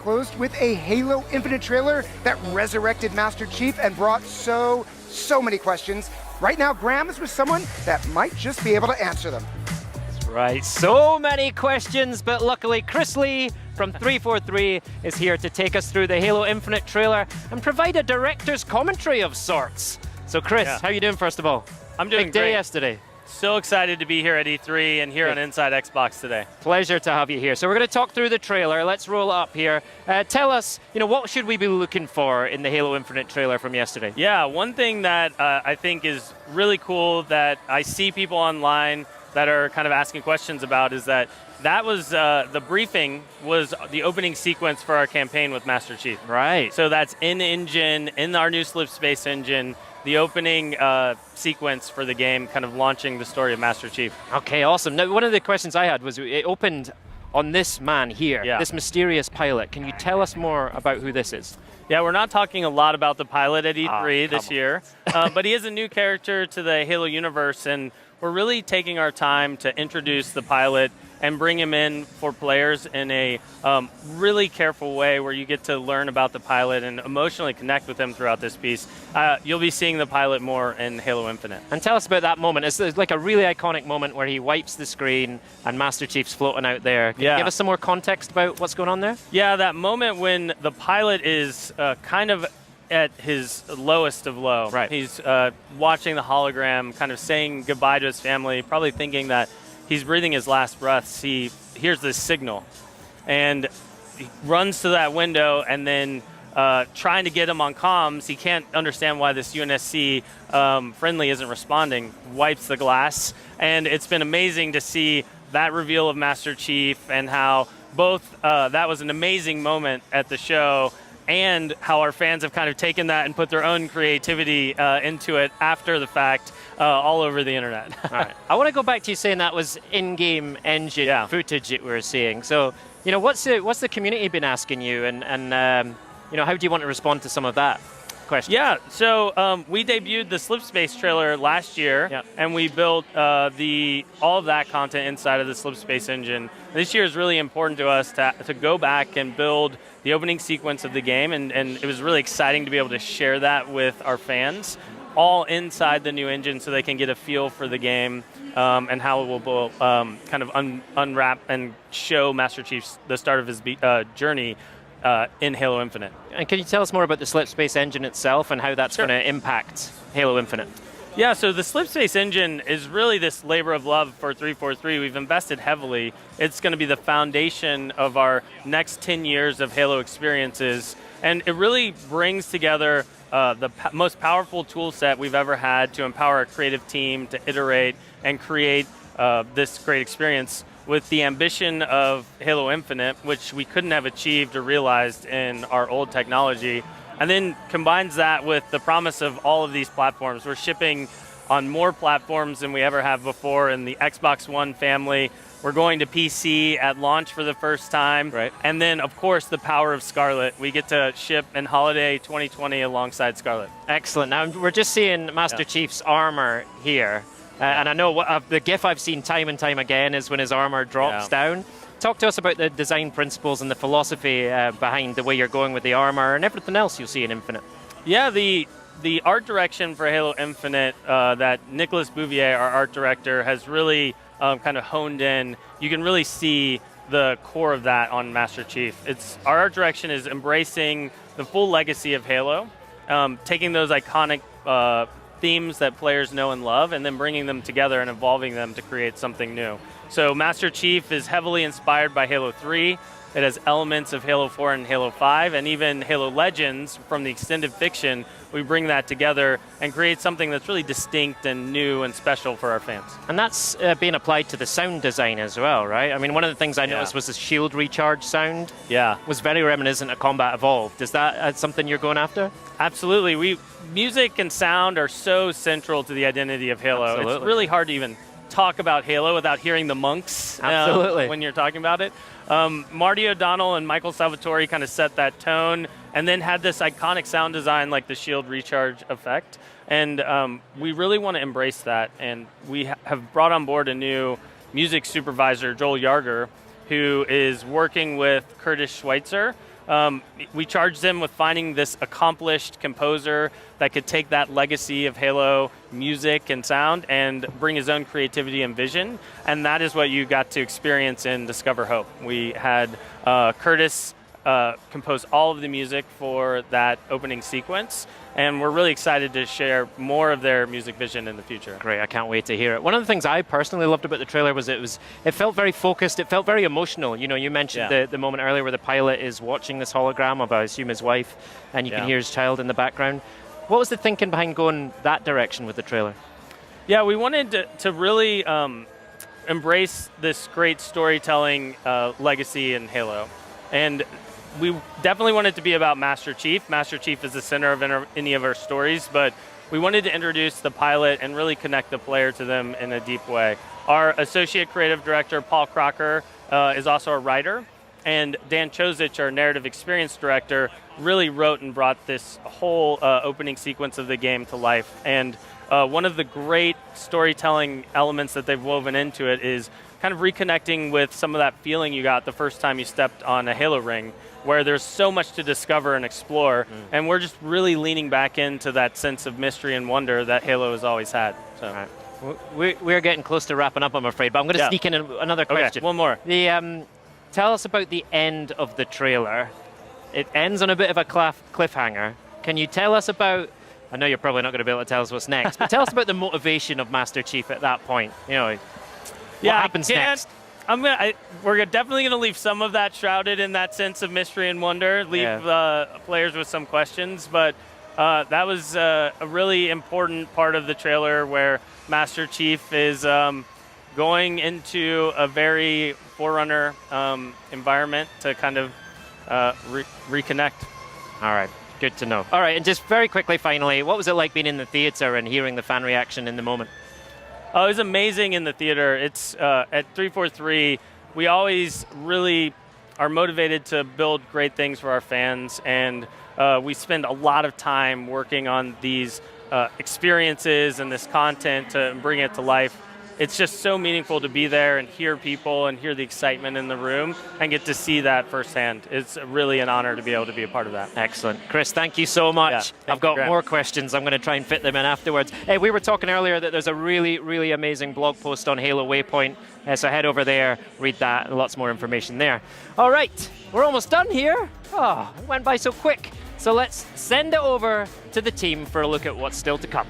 closed with a Halo Infinite trailer that resurrected Master Chief and brought so many questions. Right now, Graham is with someone that might just be able to answer them. Right, so many questions, but luckily Chris Lee from 343 is here to take us through the Halo Infinite trailer and provide a director's commentary of sorts. So Chris, how you doing first of all? I'm doing Big day great. yesterday. So excited to be here at E3 and here on Inside Xbox today. Pleasure to have you here. So we're going to talk through the trailer. Let's roll it up here. Tell us, what should we be looking for in the Halo Infinite trailer from yesterday? Yeah, one thing that I think is really cool that I see people online that are kind of asking questions about is that was the briefing was the opening sequence for our campaign with Master Chief. Right. So that's in-engine, in our new Slip Space engine, the opening sequence for the game, kind of launching the story of Master Chief. Okay, awesome. Now, one of the questions I had was it opened on this man here, this mysterious pilot. Can you tell us more about who this is? Yeah, we're not talking a lot about the pilot at E3 this year, but he is a new character to the Halo universe, and we're really taking our time to introduce the pilot and bring him in for players in a really careful way where you get to learn about the pilot and emotionally connect with him throughout this piece. You'll be seeing the pilot more in Halo Infinite. And tell us about that moment. It's like a really iconic moment where he wipes the screen and Master Chief's floating out there. Can you give us some more context about what's going on there? Yeah, that moment when the pilot is kind of at his lowest of low. Right. He's watching the hologram, kind of saying goodbye to his family, probably thinking that he's breathing his last breaths. He hears this signal, and he runs to that window, and then trying to get him on comms. He can't understand why this UNSC friendly isn't responding. Wipes the glass, and it's been amazing to see that reveal of Master Chief and how both that was an amazing moment at the show, and how our fans have kind of taken that and put their own creativity into it after the fact all over the internet. All right. I want to go back to you saying that was in-game engine footage that we were seeing. So, what's the community been asking you, and how do you want to respond to some of that question? Yeah, so we debuted the Slip Space trailer last year, and we built all of that content inside of the Slip Space engine. This year is really important to us to go back and build the opening sequence of the game, and it was really exciting to be able to share that with our fans, all inside the new engine so they can get a feel for the game and how it will kind of unwrap and show Master Chief the start of his journey in Halo Infinite. And can you tell us more about the Slip Space engine itself and how that's going to impact Halo Infinite? Yeah, so the Slip Space engine is really this labor of love for 343. We've invested heavily. It's going to be the foundation of our next 10 years of Halo experiences, and it really brings together the most powerful tool set we've ever had to empower a creative team to iterate and create this great experience with the ambition of Halo Infinite, which we couldn't have achieved or realized in our old technology, and then combines that with the promise of all of these platforms. We're shipping on more platforms than we ever have before in the Xbox One family. We're going to PC at launch for the first time. Right. And then, of course, the power of Scarlet. We get to ship in holiday 2020 alongside Scarlet. Excellent. Now, we're just seeing Master Chief's armor here. And I know the GIF I've seen time and time again is when his armor drops down. Talk to us about the design principles and the philosophy behind the way you're going with the armor and everything else you'll see in Infinite. Yeah, the art direction for Halo Infinite that Nicolas Bouvier, our art director, has really kind of honed in. You can really see the core of that on Master Chief. Our art direction is embracing the full legacy of Halo, taking those iconic themes that players know and love, and then bringing them together and evolving them to create something new. So Master Chief is heavily inspired by Halo 3. It has elements of Halo 4 and Halo 5, and even Halo Legends from the extended fiction. We bring that together and create something that's really distinct and new and special for our fans. And that's being applied to the sound design as well, right? I mean, one of the things I noticed was the shield recharge sound. Yeah. Was very reminiscent of Combat Evolved. Is that something you're going after? Absolutely. Music and sound are so central to the identity of Halo. Absolutely. It's really hard to even talk about Halo without hearing the monks when you're talking about it. Marty O'Donnell and Michael Salvatore kind of set that tone and then had this iconic sound design like the shield recharge effect. And we really want to embrace that. And we have brought on board a new music supervisor, Joel Yarger, who is working with Curtis Schweitzer We charged him with finding this accomplished composer that could take that legacy of Halo music and sound and bring his own creativity and vision. And that is what you got to experience in Discover Hope. We had Curtis compose all of the music for that opening sequence, and we're really excited to share more of their music vision in the future. Great, I can't wait to hear it. One of the things I personally loved about the trailer was it felt very focused, it felt very emotional. You know, you mentioned the moment earlier where the pilot is watching this hologram of, I assume, his wife, and you can hear his child in the background. What was the thinking behind going that direction with the trailer? Yeah, we wanted to really embrace this great storytelling legacy in Halo. And we definitely want it to be about Master Chief. Master Chief is the center of any of our stories, but we wanted to introduce the pilot and really connect the player to them in a deep way. Our associate creative director, Paul Crocker, is also a writer, and Dan Chozich, our narrative experience director, really wrote and brought this whole opening sequence of the game to life. And one of the great storytelling elements that they've woven into it is kind of reconnecting with some of that feeling you got the first time you stepped on a Halo ring, where there's so much to discover and explore, and we're just really leaning back into that sense of mystery and wonder that Halo has always had. So. Right. We're getting close to wrapping up, I'm afraid, but I'm going to sneak in another question. Okay, one more. Tell us about the end of the trailer. It ends on a bit of a cliffhanger. Can you tell us about, I know you're probably not going to be able to tell us what's next, but tell us about the motivation of Master Chief at that point. You know, what happens next? We're definitely going to leave some of that shrouded in that sense of mystery and wonder, leave players with some questions, but that was a really important part of the trailer where Master Chief is going into a very Forerunner environment to kind of reconnect. All right, good to know. All right, and just very quickly, finally, what was it like being in the theater and hearing the fan reaction in the moment? Oh, it was amazing in the theater. It's at 343, we always really are motivated to build great things for our fans, and we spend a lot of time working on these experiences and this content to bring it to life. It's just so meaningful to be there and hear people and hear the excitement in the room and get to see that firsthand. It's really an honor to be able to be a part of that. Excellent. Chris, thank you so much. I've got more questions. I'm going to try and fit them in afterwards. Hey, we were talking earlier that there's a really, really amazing blog post on Halo Waypoint. So head over there, read that, and lots more information there. All right, we're almost done here. Oh, it went by so quick. So let's send it over to the team for a look at what's still to come.